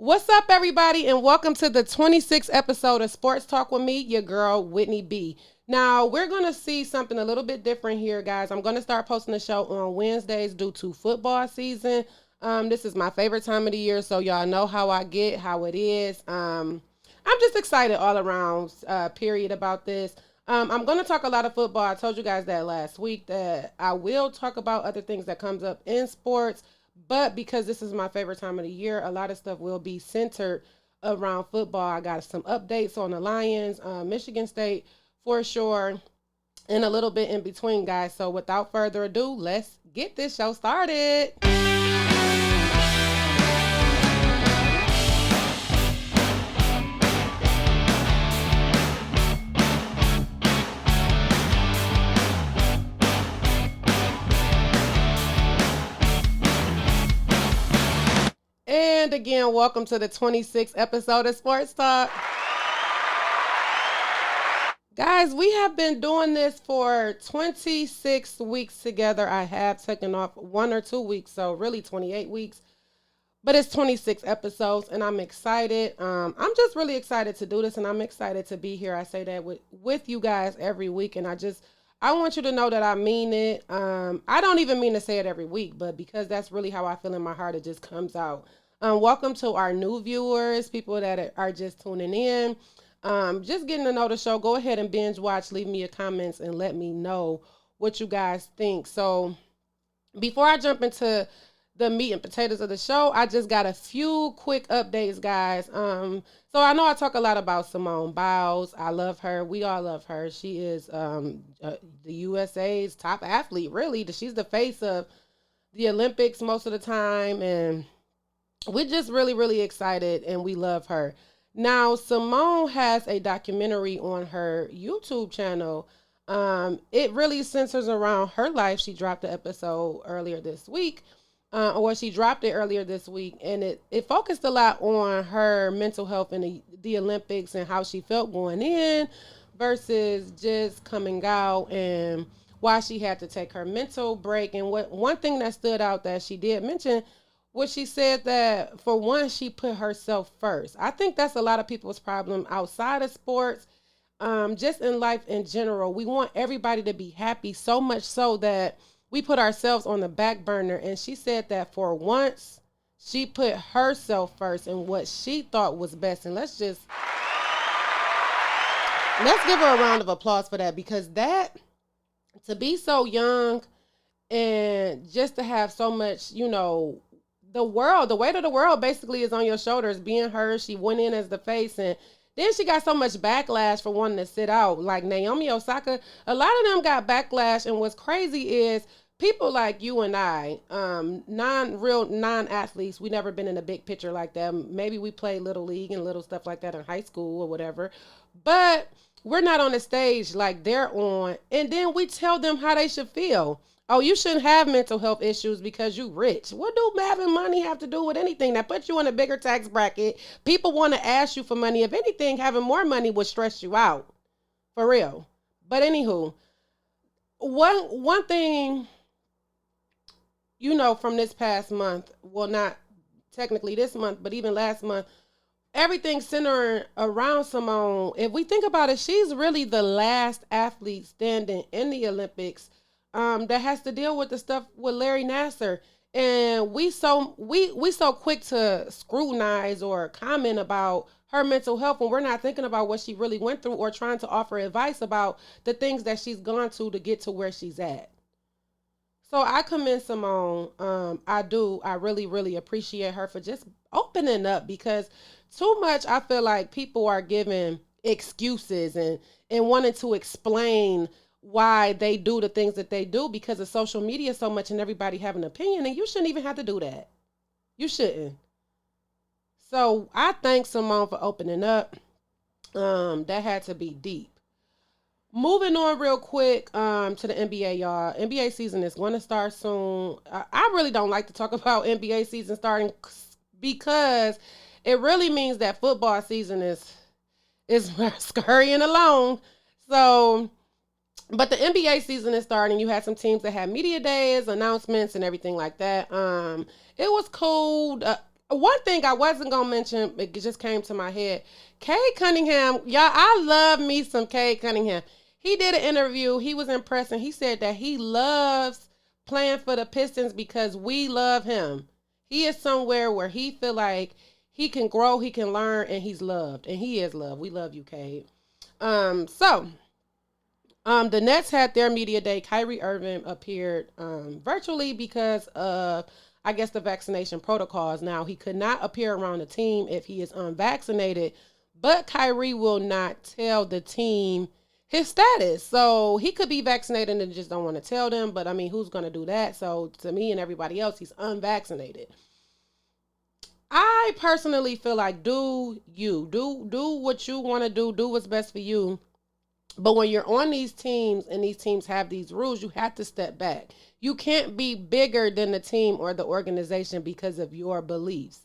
What's up, everybody, and welcome to the 26th episode of Sports Talk with me, your girl, Whitney B. Now, we're going to see something a little bit different here, guys. I'm going to start posting the show on Wednesdays due to football season. This is my favorite time of the year, so y'all know how I get, how it is. I'm just excited all around, period, about this. I'm going to talk a lot of football. I told you guys that last week that I will talk about other things that comes up in sports. But because this is my favorite time of the year, a lot of stuff will be centered around football. I got some updates on the Lions, Michigan State for sure, and a little bit in between, guys. So without further ado, let's get this show started. And again, welcome to the 26th episode of Sports Talk. Guys, we have been doing this for 26 weeks together. I have taken off 1 or 2 weeks, so really 28 weeks. But it's 26 episodes, and I'm excited. I'm just really excited to do this, and I'm excited to be here. I say that with you guys every week, and I want you to know that I mean it. I don't even mean to say it every week, but because that's really how I feel in my heart, it just comes out. Welcome to our new viewers, people that are just tuning in, just getting to know the show. Go ahead and binge watch, leave me your comments, and let me know what you guys think. So before I jump into the meat and potatoes of the show, I just got a few quick updates, guys. So I know I talk a lot about Simone Biles. I love her. We all love her. She is the USA's top athlete, really. She's the face of the Olympics most of the time, and we're just really, really excited, and we love her. Now, Simone has a documentary on her YouTube channel. It really centers around her life. She dropped the episode earlier this week, she dropped it earlier this week, and it focused a lot on her mental health in the Olympics and how she felt going in versus just coming out and why she had to take her mental break. And one thing that stood out that she did mention was she said that for one, she put herself first. I think that's a lot of people's problem outside of sports, just in life in general. We want everybody to be happy, so much so that we put ourselves on the back burner. And she said that for once, she put herself first and what she thought was best. And let's give her a round of applause for that, because to be so young and just to have so much, the weight of the world basically is on your shoulders. Being her, she went in as the face, and then she got so much backlash for wanting to sit out. Like Naomi Osaka, a lot of them got backlash, and what's crazy is people like you and I, non-athletes, we never been in a big picture like that. Maybe we played little league and little stuff like that in high school or whatever, but we're not on the stage like they're on, and then we tell them how they should feel. Oh, you shouldn't have mental health issues because you rich. What do having money have to do with anything? That puts you in a bigger tax bracket. People want to ask you for money. If anything, having more money would stress you out. For real. But anywho, one thing, from this past month, well, not technically this month, but even last month, everything centering around Simone. If we think about it, she's really the last athlete standing in the Olympics that has to deal with the stuff with Larry Nassar. And we so quick to scrutinize or comment about her mental health when we're not thinking about what she really went through or trying to offer advice about the things that she's gone to get to where she's at. So I commend Simone. I do. I really, really appreciate her for just opening up, because too much I feel like people are giving excuses and wanting to explain why they do the things that they do because of social media so much and everybody have an opinion, and you shouldn't even have to do that. You shouldn't. So I thank Simone for opening up. That had to be deep. Moving on real quick to the NBA, y'all. NBA season is going to start soon. I really don't like to talk about NBA season starting because it really means that football season is scurrying along. So, but the NBA season is starting. You had some teams that had media days, announcements, and everything like that. It was cool. One thing I wasn't gonna mention, it just came to my head. Cade Cunningham, y'all, I love me some Cade Cunningham. He did an interview. He was impressed, and he said that he loves playing for the Pistons because we love him. He is somewhere where he feel like he can grow, he can learn, and he's loved, and he is loved. We love you, Cade. The Nets had their media day. Kyrie Irving appeared virtually because of, I guess, the vaccination protocols. Now, he could not appear around the team if he is unvaccinated, but Kyrie will not tell the team his status. So he could be vaccinated and just don't want to tell them, but I mean, who's going to do that? So to me and everybody else, he's unvaccinated. I personally feel like do what you want to do what's best for you. But when you're on these teams and these teams have these rules, you have to step back. You can't be bigger than the team or the organization because of your beliefs.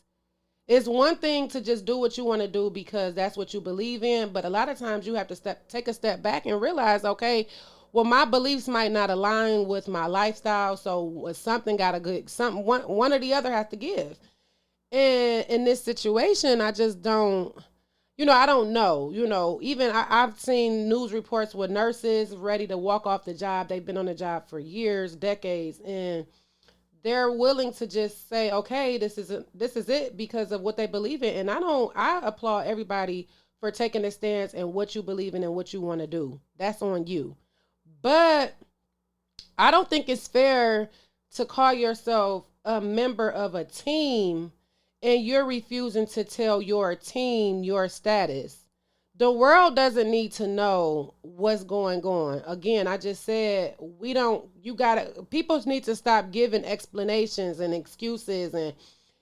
It's one thing to just do what you want to do because that's what you believe in, but a lot of times you have to take a step back and realize, okay, well, my beliefs might not align with my lifestyle, so something got to good, something one or the other has to give. And in this situation, I just don't. I don't know. Even I've seen news reports with nurses ready to walk off the job. They've been on the job for years, decades, and they're willing to just say, okay, this is it because of what they believe in. And I applaud everybody for taking a stance and what you believe in and what you want to do. That's on you. But I don't think it's fair to call yourself a member of a team and you're refusing to tell your team your status. The world doesn't need to know what's going on. Again, I just said people need to stop giving explanations and excuses and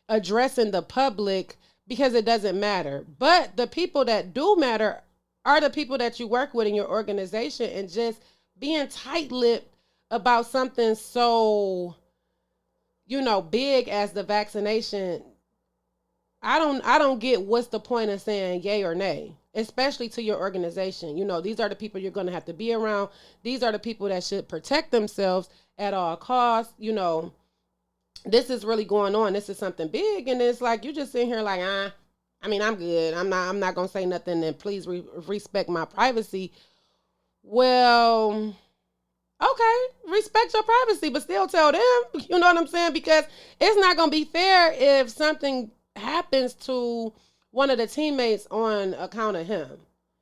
addressing the public because it doesn't matter. But the people that do matter are the people that you work with in your organization, and just being tight-lipped about something so, big as the vaccination. I don't get what's the point of saying yay or nay, especially to your organization. These are the people you're going to have to be around. These are the people that should protect themselves at all costs. This is really going on. This is something big. And it's like, you just sitting here like, I'm good. I'm not going to say nothing, and please respect my privacy. Well, okay, respect your privacy, but still tell them, you know what I'm saying? Because it's not going to be fair if something happens to one of the teammates on account of him.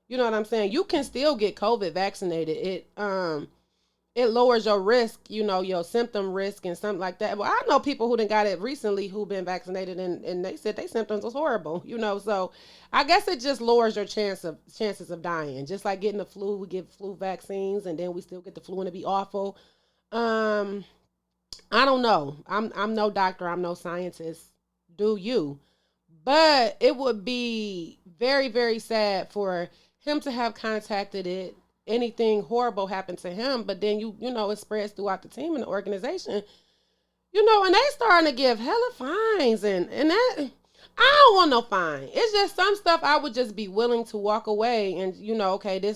You know what I'm saying? You can still get COVID vaccinated. It lowers your risk, your symptom risk and something like that. Well, I know people who done got it recently who've been vaccinated and they said their symptoms was horrible, so I guess it just lowers your chances of dying. Just like getting the flu, we get flu vaccines and then we still get the flu and it be awful. I don't know. I'm no doctor, I'm no scientist. Do you? But it would be very, very sad for him to have contacted it. Anything horrible happened to him, but then it spreads throughout the team and the organization. And they starting to give hella fines and that. I don't want no fine. It's just some stuff I would just be willing to walk away and okay,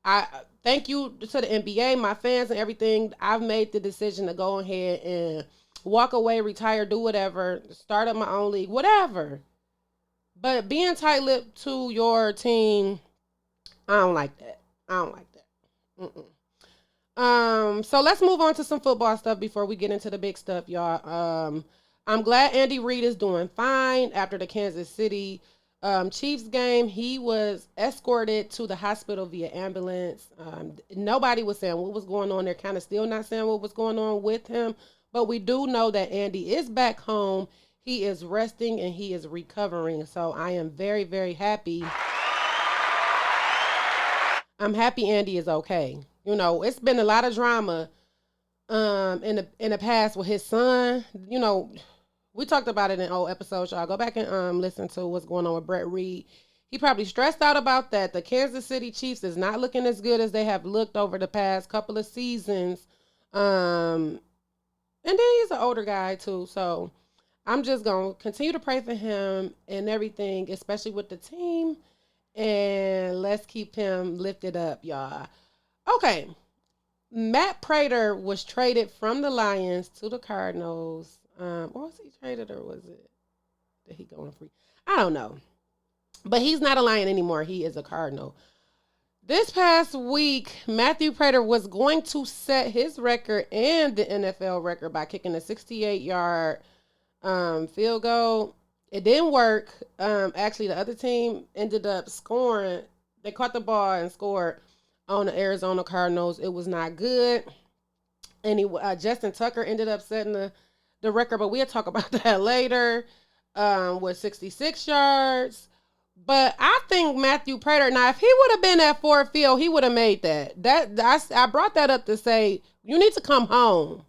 I thank you to the NBA, my fans and everything. I've made the decision to go ahead and walk away, retire, do whatever, start up my own league, whatever. But being tight-lipped to your team, I don't like that. So let's move on to some football stuff before we get into the big stuff, y'all. I'm glad Andy Reid is doing fine after the Kansas City Chiefs game. He was escorted to the hospital via ambulance. Nobody was saying what was going on. They're kind of still not saying what was going on with him. But we do know that Andy is back home. He is resting and he is recovering. So I am very, very happy. I'm happy Andy is okay. It's been a lot of drama in the past with his son. We talked about it in old episodes, y'all. Go back and listen to what's going on with Brett Reed. He probably stressed out about that. The Kansas City Chiefs is not looking as good as they have looked over the past couple of seasons. And then he's an older guy too, so I'm just going to continue to pray for him and everything, especially with the team. And let's keep him lifted up, y'all. Okay. Matt Prater was traded from the Lions to the Cardinals. Or was he traded or was it? Did he go on free? I don't know. But he's not a Lion anymore. He is a Cardinal. This past week, Matthew Prater was going to set his record and the NFL record by kicking a 68-yard field goal. It didn't work. Actually, the other team ended up scoring. They caught the ball and scored on the Arizona Cardinals. It was not good. And Justin Tucker ended up setting the record, but we'll talk about that later, with 66 yards. But I think Matthew Prater, now if he would have been at Ford Field, he would have made that. I brought that up to say, you need to come home.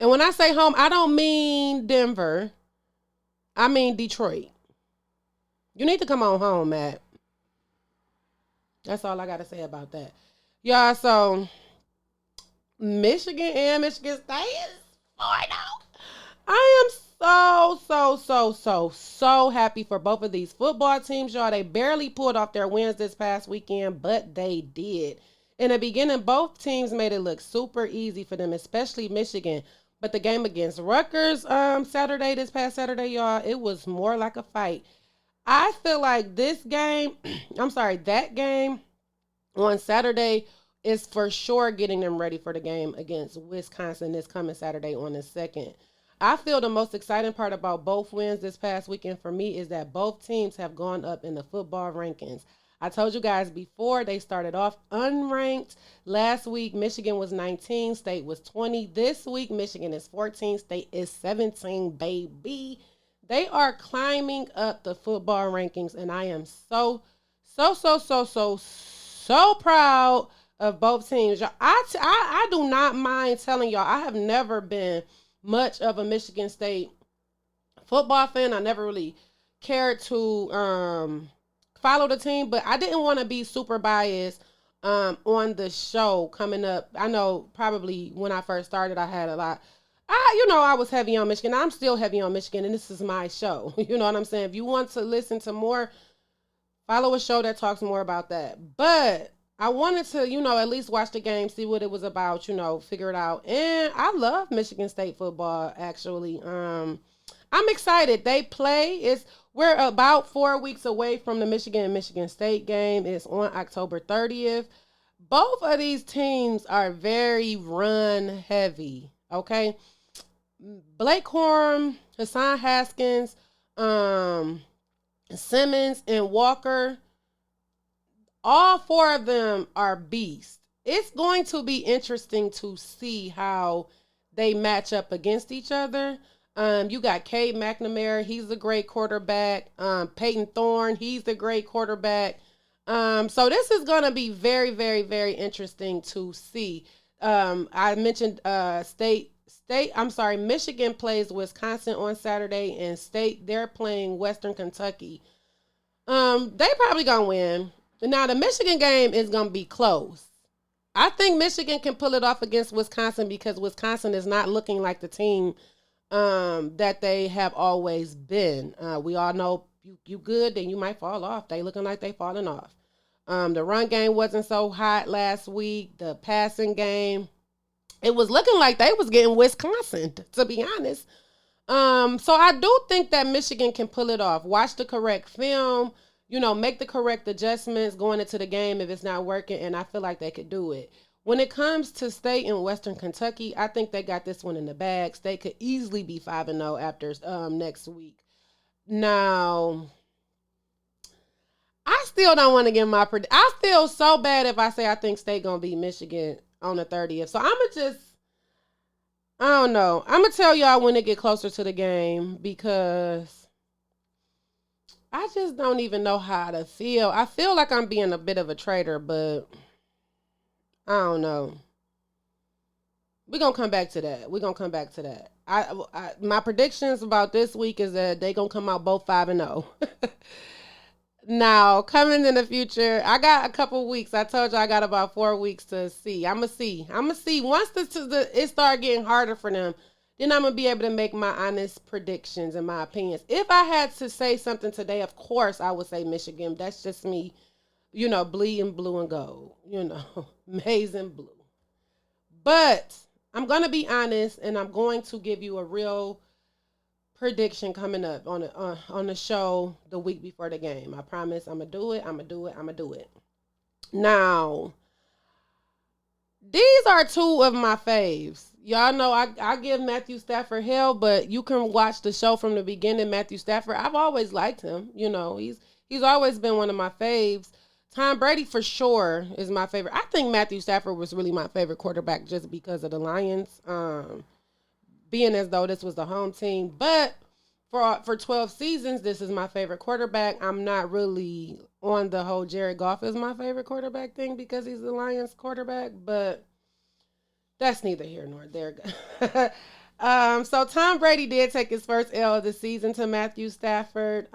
And when I say home, I don't mean Denver. I mean Detroit. You need to come on home, Matt. That's all I got to say about that. Y'all, so Michigan and Michigan State is 4-0. I am so happy for both of these football teams, y'all. They barely pulled off their wins this past weekend, but they did. In the beginning, both teams made it look super easy for them, especially Michigan. But the game against Rutgers this past Saturday, y'all, it was more like a fight. I feel like that game on Saturday is for sure getting them ready for the game against Wisconsin this coming Saturday on the 2nd. I feel the most exciting part about both wins this past weekend for me is that both teams have gone up in the football rankings. I told you guys before, they started off unranked. Last week, Michigan was 19, State was 20. This week, Michigan is 14, State is 17, baby. They are climbing up the football rankings, and I am so proud of both teams. Y'all, I do not mind telling y'all, I have never been much of a Michigan State football fan. I never really cared to follow the team, but I didn't want to be super biased on the show coming up. I know probably when I first started, I had a lot. I was heavy on Michigan. I'm still heavy on Michigan, and this is my show. You know what I'm saying? If you want to listen to more, follow a show that talks more about that. But I wanted to, at least watch the game, see what it was about, figure it out. And I love Michigan State football, actually. I'm excited. They play. We're about 4 weeks away from the Michigan and Michigan State game. It's on October 30th. Both of these teams are very run heavy, okay? Blake Corum, Hassan Haskins, Simmons, and Walker, all 4 of them are beasts. It's going to be interesting to see how they match up against each other. You got Cade McNamara, he's a great quarterback. Peyton Thorne, he's a great quarterback. So this is going to be very, very, very interesting to see. I mentioned Michigan plays Wisconsin on Saturday, and State, they're playing Western Kentucky. They probably going to win. Now, the Michigan game is going to be close. I think Michigan can pull it off against Wisconsin because Wisconsin is not looking like the team that they have always been. We all know you good, then you might fall off. They looking like they falling off. The run game wasn't so hot last week. The passing game, it was looking like they was getting Wisconsin, to be honest. So I do think that Michigan can pull it off. Watch the correct film, make the correct adjustments going into the game if it's not working, and I feel like they could do it. When it comes to State and Western Kentucky, I think they got this one in the bag. State could easily be 5-0 after next week. Now, I still don't want to give my prediction. I feel so bad if I say I think State going to beat Michigan on the 30th. So I'm going to I don't know. I'm going to tell y'all when it get closer to the game because I just don't even know how to feel. I feel like I'm being a bit of a traitor, but I don't know. We're going to come back to that. My predictions about this week is that they're going to come out both 5-0. Now, coming in the future, I got a couple weeks. I told you I got about 4 weeks to see. I'm going to see. Once it start getting harder for them, then I'm going to be able to make my honest predictions and my opinions. If I had to say something today, of course, I would say Michigan. That's just me, bleeding blue and gold, maize and blue. But I'm going to be honest, and I'm going to give you a real prediction coming up on the show the week before the game. I promise I'm gonna do it. I'm gonna do it. I'm gonna do it. Now, these are two of my faves. Y'all know I give Matthew Stafford hell, but you can watch the show from the beginning. Matthew Stafford, I've always liked him. You know, he's always been one of my faves. Tom Brady for sure is my favorite. I think Matthew Stafford was really my favorite quarterback just because of the Lions, being as though this was the home team. But for 12 seasons, this is my favorite quarterback. I'm not really on the whole Jared Goff is my favorite quarterback thing because he's the Lions quarterback, but that's neither here nor there. So Tom Brady did take his first L of the season to Matthew Stafford.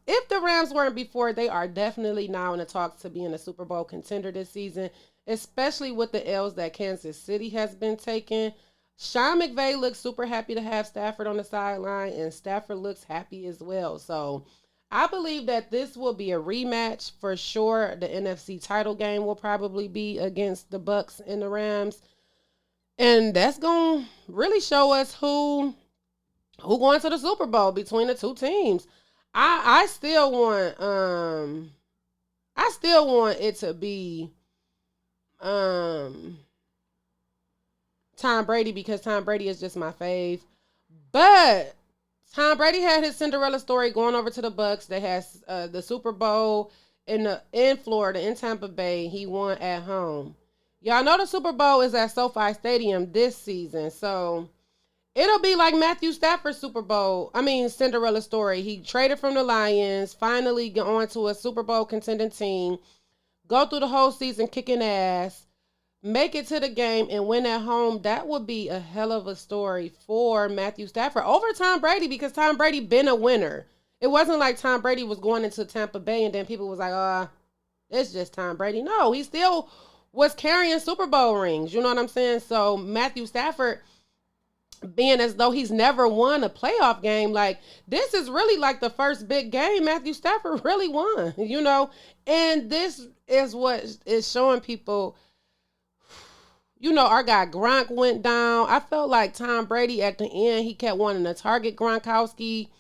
If the Rams weren't before, they are definitely now in the talks to being a Super Bowl contender this season, especially with the L's that Kansas City has been taking. Sean McVay looks super happy to have Stafford on the sideline, and Stafford looks happy as well. So I believe that this will be a rematch for sure. The NFC title game will probably be against the Bucs and the Rams. And that's going to really show us who going to the Super Bowl between the two teams. I still want it to be Tom Brady because Tom Brady is just my fave. But Tom Brady had his Cinderella story going over to the Bucs. They had the Super Bowl in Florida, in Tampa Bay. He won at home. Y'all know the Super Bowl is at SoFi Stadium this season, so it'll be like Matthew Stafford's Cinderella story. He traded from the Lions, finally get on to a Super Bowl contending team, go through the whole season kicking ass, make it to the game, and win at home. That would be a hell of a story for Matthew Stafford over Tom Brady because Tom Brady been a winner. It wasn't like Tom Brady was going into Tampa Bay and then people was like, it's just Tom Brady. No, he still was carrying Super Bowl rings. You know what I'm saying? So Matthew Stafford, being as though he's never won a playoff game, like this is really like the first big game Matthew Stafford really won, you know? And this is what is showing people, you know, our guy Gronk went down. I felt like Tom Brady at the end, he kept wanting to target Gronkowski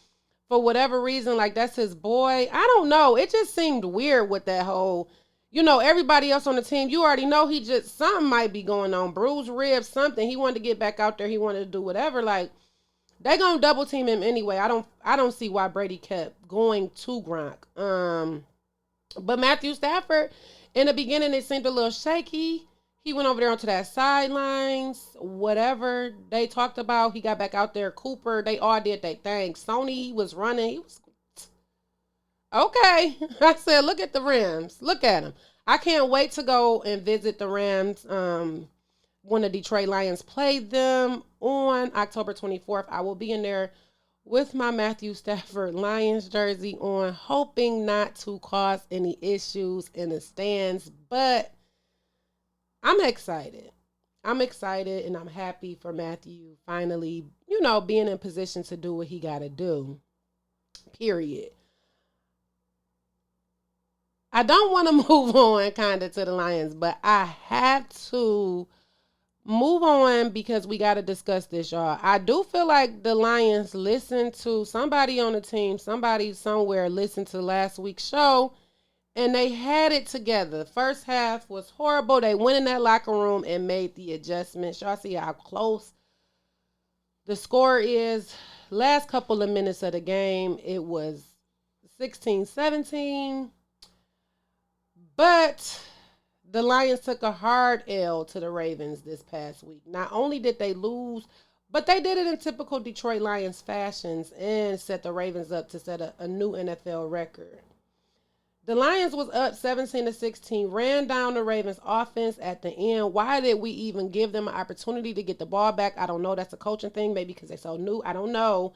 for whatever reason. Like that's his boy. I don't know. It just seemed weird with that whole, you know, everybody else on the team, you already know something might be going on. Bruised ribs, something. He wanted to get back out there. He wanted to do whatever. Like, they gonna double team him anyway. I don't see why Brady kept going to Gronk. But Matthew Stafford, in the beginning, it seemed a little shaky. He went over there onto that sidelines, whatever they talked about. He got back out there. Cooper, they all did their thing. Sony, he was running. He was okay. I said, look at the Rams. Look at them. I can't wait to go and visit the Rams when the Detroit Lions play them on October 24th. I will be in there with my Matthew Stafford Lions jersey on, hoping not to cause any issues in the stands. But I'm excited. I'm excited and I'm happy for Matthew finally, you know, being in position to do what he got to do. Period. I don't want to move on kind of to the Lions, but I have to move on because we got to discuss this, y'all. I do feel like the Lions listened to somebody on the team, somebody somewhere listened to last week's show, and they had it together. The first half was horrible. They went in that locker room and made the adjustments. Y'all see how close the score is. Last couple of minutes of the game, it was 16-17. But the Lions took a hard L to the Ravens this past week. Not only did they lose, but they did it in typical Detroit Lions fashions and set the Ravens up to set a new NFL record. The Lions was up 17-16, ran down the Ravens offense at the end. Why did we even give them an opportunity to get the ball back? I don't know. That's a coaching thing, maybe because they're so new. I don't know.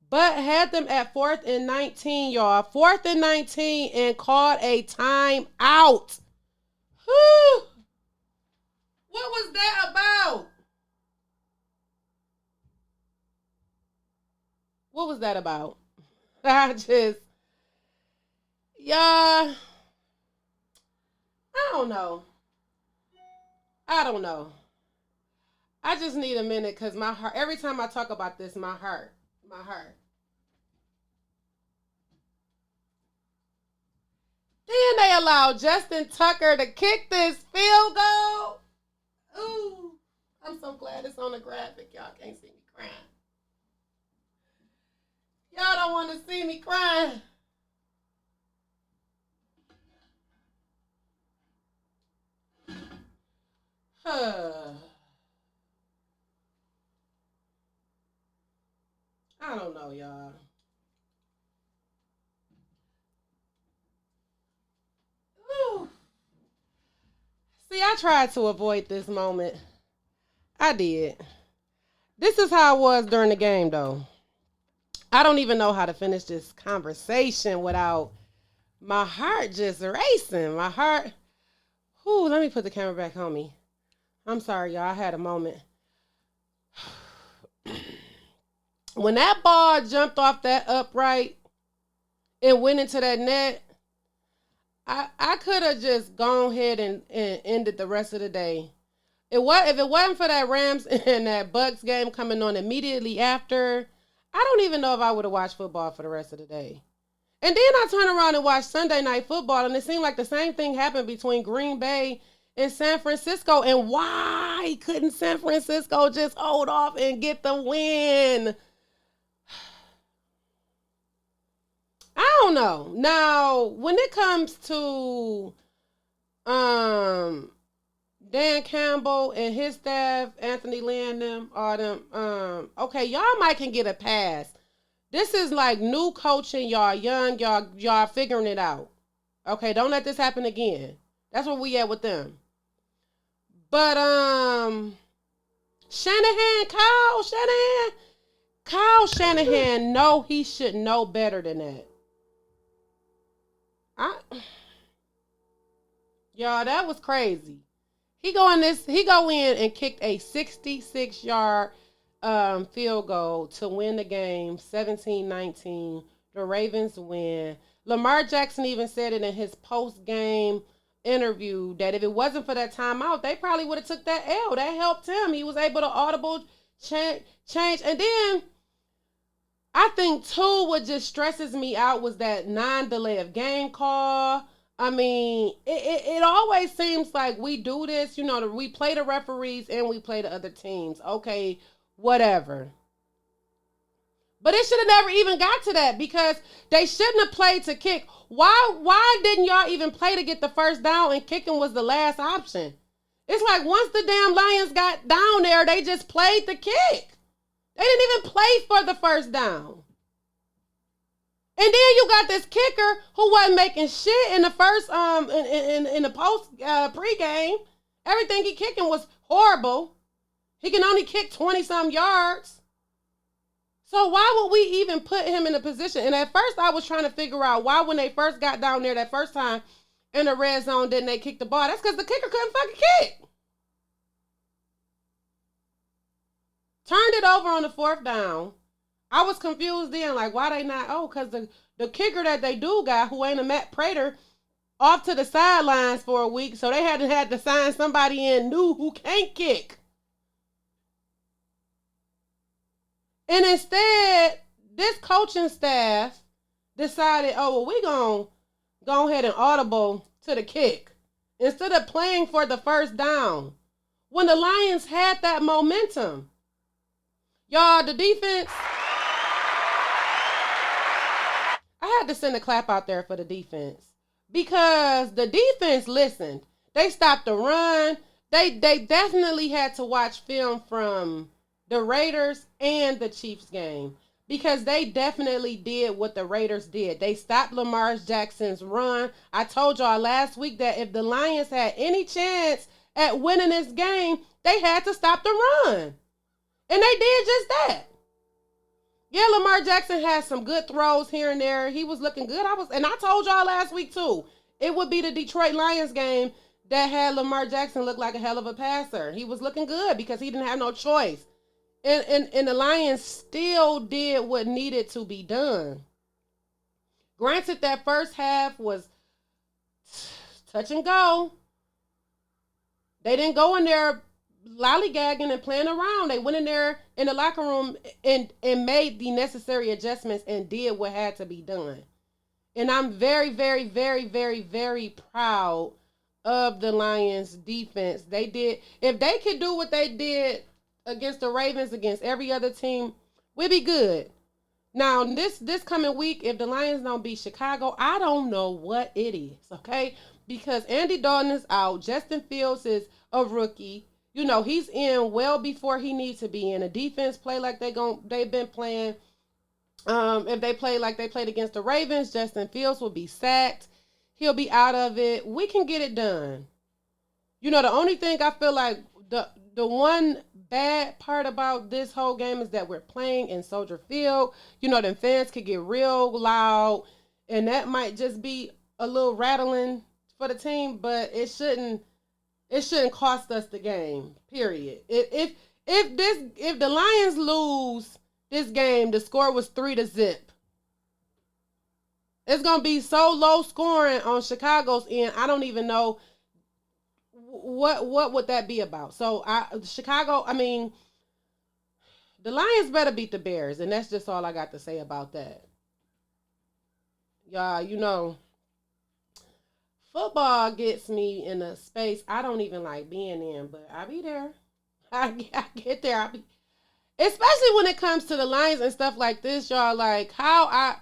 But had them at 4th and 19, y'all. 4th and 19 and called a timeout. Whew. What was that about? What was that about? Yeah, I don't know. I don't know. I just need a minute because my heart, every time I talk about this, my heart. they allowed Justin Tucker to kick this field goal. Ooh, I'm so glad it's on the graphic. Y'all can't see me crying. Y'all don't want to see me crying. I don't know, y'all. Ooh. See, I tried to avoid this moment. I did. This is how I was during the game, though. I don't even know how to finish this conversation without my heart just racing. My heart. Ooh, let me put the camera back on me. I'm sorry, y'all. I had a moment. When that ball jumped off that upright and went into that net, I could have just gone ahead and ended the rest of the day. If it wasn't for that Rams and that Bucs game coming on immediately after, I don't even know if I would have watched football for the rest of the day. And then I turn around and watch Sunday Night Football, and it seemed like the same thing happened between Green Bay and San Francisco. And why couldn't San Francisco just hold off and get the win? I don't know. Now, when it comes to Dan Campbell and his staff, Anthony Lynn, them, all them, okay, y'all might can get a pass. This is like new coaching, y'all young, y'all figuring it out. Okay, don't let this happen again. That's where we at with them. But Kyle Shanahan, no, he should know better than that. Y'all, that was crazy. He go in and kicked a 66-yard field goal to win the game, 17-19. The Ravens win. Lamar Jackson even said it in his post-game interview that if it wasn't for that timeout, they probably would have took that L. That helped him. He was able to audible change. And then I think, too, what just stresses me out was that non-delay of game call. I mean, it always seems like we do this, we play the referees and we play the other teams. Okay, whatever. But it should have never even got to that because they shouldn't have played to kick. Why didn't y'all even play to get the first down and kicking was the last option? It's like once the damn Lions got down there, they just played the kick. They didn't even play for the first down. And then you got this kicker who wasn't making shit in the first in the post pregame. Everything he kicking was horrible. He can only kick 20-some yards. So why would we even put him in a position? And at first I was trying to figure out why when they first got down there that first time in the red zone didn't they kick the ball. That's because the kicker couldn't fucking kick. Turned it over on the fourth down. I was confused then, like, why they not? Oh, because the kicker that they do got, who ain't a Matt Prater, off to the sidelines for a week, so they had to sign somebody in new who can't kick. And instead, this coaching staff decided, oh, well, we gonna go ahead and audible to the kick instead of playing for the first down when the Lions had that momentum. Y'all, the defense, I had to send a clap out there for the defense because the defense listened. They stopped the run. They definitely had to watch film from the Raiders and the Chiefs game because they definitely did what the Raiders did. They stopped Lamar Jackson's run. I told y'all last week that if the Lions had any chance at winning this game, they had to stop the run. And they did just that. Yeah, Lamar Jackson had some good throws here and there. He was looking good. And I told y'all last week too, it would be the Detroit Lions game that had Lamar Jackson look like a hell of a passer. He was looking good because he didn't have no choice. And the Lions still did what needed to be done. Granted, that first half was touch and go. They didn't go in there lollygagging and playing around. They went in there in the locker room and made the necessary adjustments and did what had to be done. And I'm very, very, very, very, very proud of the Lions defense. They did, if they could do what they did against the Ravens, against every other team, we'd be good. Now, this coming week, if the Lions don't beat Chicago, I don't know what it is, okay? Because Andy Dalton is out. Justin Fields is a rookie. You know, he's in well before he needs to be in. A defense play like they've been playing. If they play like they played against the Ravens, Justin Fields will be sacked. He'll be out of it. We can get it done. You know, the only thing I feel like the one bad part about this whole game is that we're playing in Soldier Field. You know, them fans could get real loud, and that might just be a little rattling for the team, but it shouldn't cost us the game. Period. If the Lions lose this game, the score was 3-0. It's gonna be so low scoring on Chicago's end. I don't even know what would that be about. So the Lions better beat the Bears, and that's just all I got to say about that. Y'all, you know, football gets me in a space I don't even like being in, but I be there. I get there. Especially when it comes to the Lions and stuff like this, y'all. Like my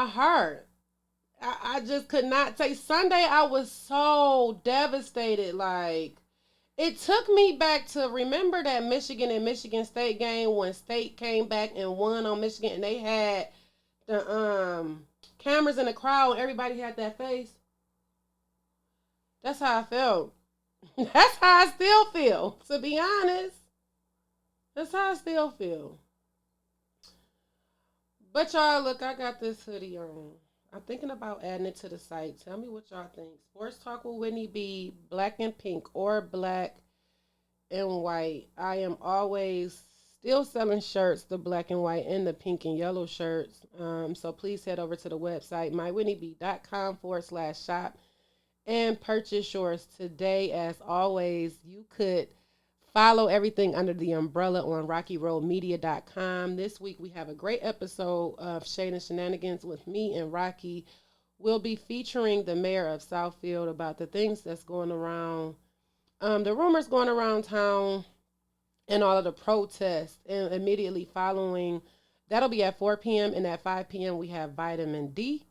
heart. I just could not take. Sunday, I was so devastated. Like, it took me back to remember that Michigan and Michigan State game when State came back and won on Michigan, and they had the cameras in the crowd and everybody had that face. That's how I felt. That's how I still feel, to be honest. That's how I still feel. But y'all, look, I got this hoodie on. I'm thinking about adding it to the site. Tell me what y'all think. Sports Talk with Whitney B, black and pink or black and white. I am always still selling shirts, the black and white and the pink and yellow shirts. So please head over to the website, mywhitneyb.com/shop and purchase yours today. As always, you could follow everything under the umbrella on rockyroadmedia.com. This week we have a great episode of Shade and Shenanigans with me and Rocky. We'll be featuring the mayor of Southfield about the things that's going around, the rumors going around town and all of the protests. And immediately following, that'll be at 4 p.m. and at 5 p.m. we have Vitamin D.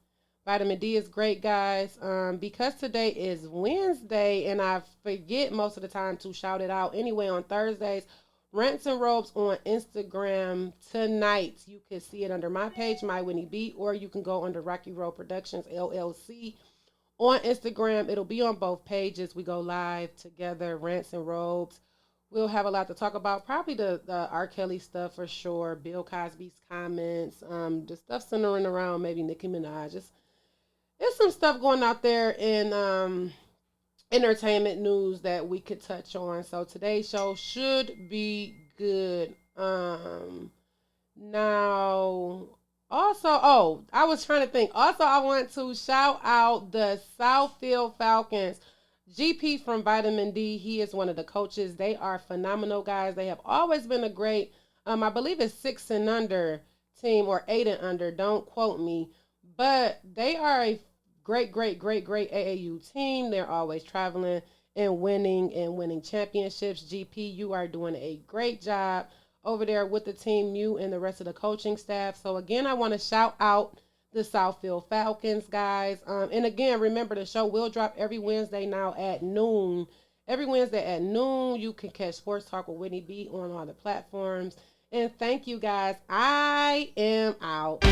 Vitamin D is great, guys. Because today is Wednesday, and I forget most of the time to shout it out. Anyway, on Thursdays, Rants and Robes on Instagram tonight. You can see it under my page, My Whitney B, or you can go under Rocky Road Productions LLC on Instagram. It'll be on both pages. We go live together, Rants and Robes. We'll have a lot to talk about. Probably the R. Kelly stuff for sure. Bill Cosby's comments. The stuff centering around maybe Nicki Minaj. There's some stuff going out there in entertainment news that we could touch on. So today's show should be good. Now, also, I was trying to think. Also, I want to shout out the Southfield Falcons. GP from Vitamin D, he is one of the coaches. They are phenomenal guys. They have always been a great, I believe it's 6 and under team or 8 and under. Don't quote me. But they are a great AAU team. They're always traveling and winning championships. GP, you are doing a great job over there with the team, you and the rest of the coaching staff. So again, I want to shout out the Southfield Falcons, guys. And again, remember the show will drop every Wednesday now at noon. Every Wednesday at noon, you can catch Sports Talk with Whitney B on all the platforms. And thank you, guys. I am out.